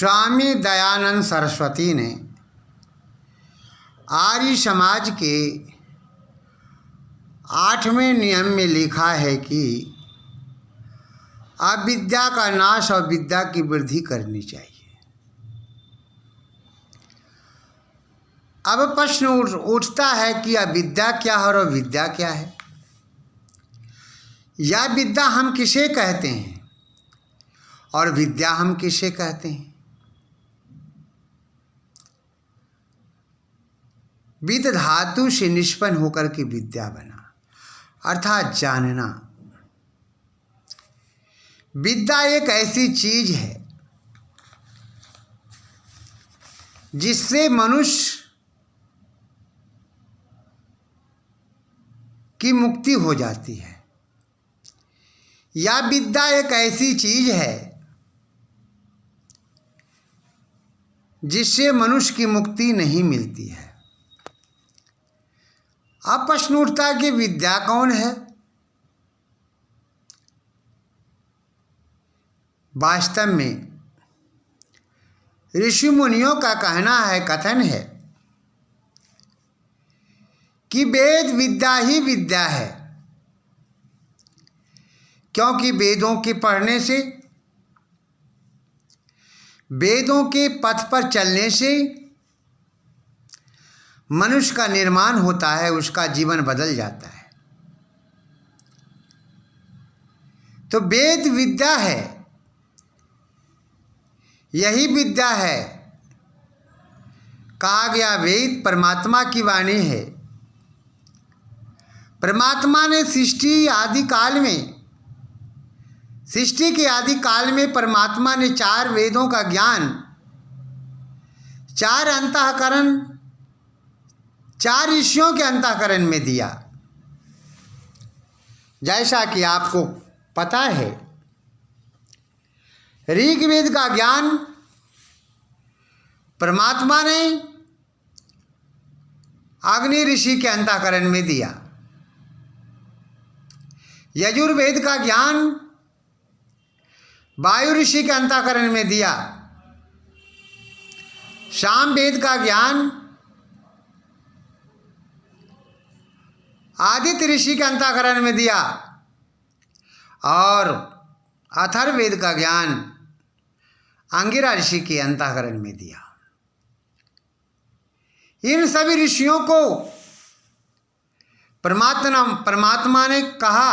स्वामी दयानंद सरस्वती ने आर्य समाज के 8वें नियम में लिखा है कि अविद्या का नाश और विद्या की वृद्धि करनी चाहिए। अब प्रश्न उठता है कि अविद्या क्या है और विद्या क्या है, या विद्या हम किसे कहते हैं और विद्या हम किसे कहते हैं। विद धातु से निष्पन्न होकर के विद्या बना, अर्थात जानना। विद्या एक ऐसी चीज है जिससे मनुष्य की मुक्ति हो जाती है, या विद्या एक ऐसी चीज है जिससे मनुष्य की मुक्ति नहीं मिलती है। अब प्रश्न उठता है कि विद्या कौन है। वास्तव में ऋषि मुनियों का कहना है, कथन है कि वेद विद्या ही विद्या है, क्योंकि वेदों के पढ़ने से, वेदों के पथ पर चलने से मनुष्य का निर्माण होता है, उसका जीवन बदल जाता है। तो वेद विद्या है, यही विद्या है। कहा गया वेद परमात्मा की वाणी है। परमात्मा ने सृष्टि आदि काल में, सृष्टि के आदि काल में परमात्मा ने 4 वेदों का ज्ञान 4 अंतःकरण, 4 ऋषियों के अंतःकरण में दिया। जैसा कि आपको पता है, ऋग्वेद का ज्ञान परमात्मा ने अग्नि ऋषि के अंतःकरण में दिया। यजुर्वेद का ज्ञान वायु ऋषि के अंतःकरण में दिया। सामवेद का ज्ञान आदित्य ऋषि के अंतःकरण में दिया, और अथर्ववेद का ज्ञान अंगिरा ऋषि के अंतःकरण में दिया। इन सभी ऋषियों को परमात्मा ने कहा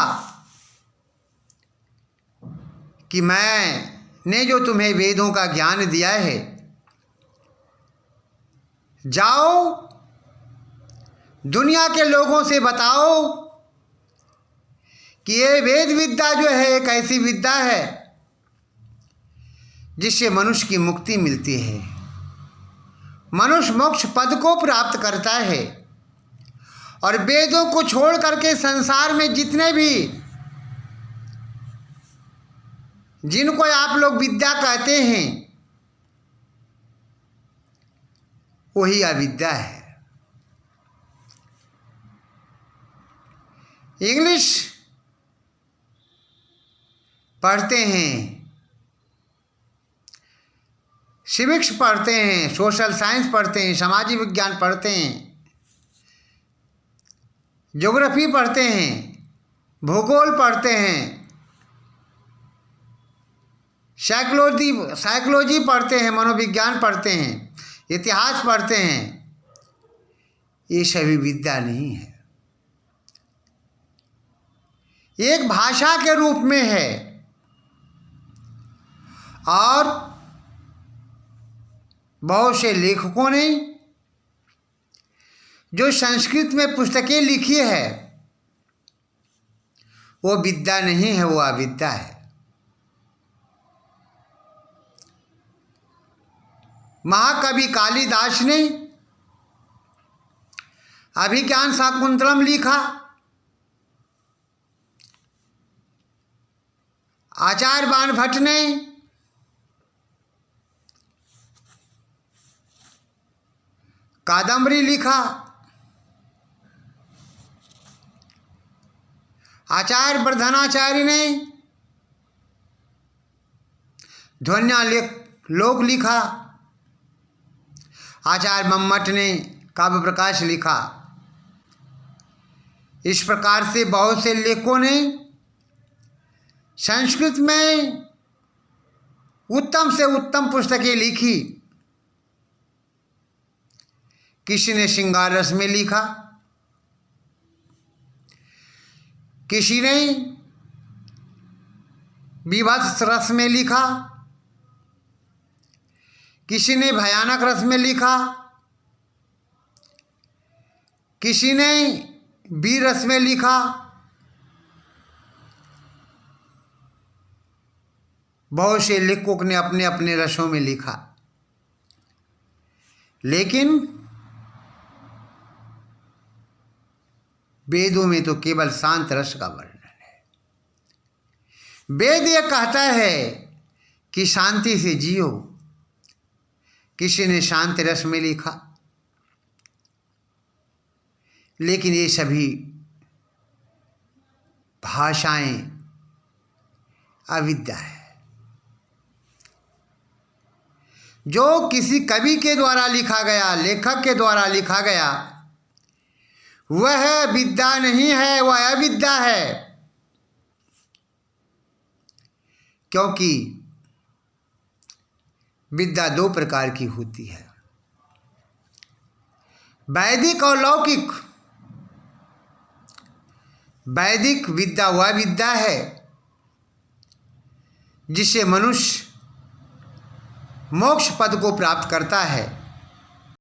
कि मैंने जो तुम्हें वेदों का ज्ञान दिया है, जाओ दुनिया के लोगों से बताओ कि ये वेद विद्या जो है एक ऐसी विद्या है जिससे मनुष्य की मुक्ति मिलती है, मनुष्य मोक्ष पद को प्राप्त करता है। और वेदों को छोड़ करके संसार में जितने भी, जिनको आप लोग विद्या कहते हैं, वही अविद्या है। इंग्लिश पढ़ते हैं, सिविक्स पढ़ते हैं, सोशल साइंस पढ़ते हैं, सामाजिक विज्ञान पढ़ते हैं, ज्योग्राफी पढ़ते हैं, भूगोल पढ़ते हैं, साइकोलॉजी पढ़ते हैं, मनोविज्ञान पढ़ते हैं, इतिहास पढ़ते हैं। ये सभी विद्या नहीं है, एक भाषा के रूप में है। और बहुत से लेखकों ने जो संस्कृत में पुस्तकें लिखी है, वो विद्या नहीं है, वो अविद्या है। महाकवि कालिदास ने अभिज्ञान शाकुंतलम लिखा, आचार्य बाणभट्ट ने कादम्बरी लिखा, आचार्य वर्धनाचार्य ने ध्वन्यालेख लोक लिखा, आचार्य मम्मट ने काव्य प्रकाश लिखा। इस प्रकार से बहुत से लेखकों ने संस्कृत में उत्तम से उत्तम पुस्तकें लिखी। किसी ने श्रृंगार रस में लिखा, किसी ने विभत्स रस में लिखा, किसी ने भयानक रस में लिखा, किसी ने वीर रस में लिखा। बहुत से लेखकों ने अपने अपने रसों में लिखा, लेकिन वेदों में तो केवल शांत रस का वर्णन है। वेद यह कहता है कि शांति से जियो। किसी ने शांत रस में लिखा, लेकिन ये सभी भाषाएं अविद्या है। जो किसी कवि के द्वारा लिखा गया, लेखक के द्वारा लिखा गया, वह विद्या नहीं है, वह अविद्या है। क्योंकि विद्या दो प्रकार की होती है, वैदिक और लौकिक। वैदिक विद्या वह विद्या है जिससे मनुष्य मोक्ष पद को प्राप्त करता है,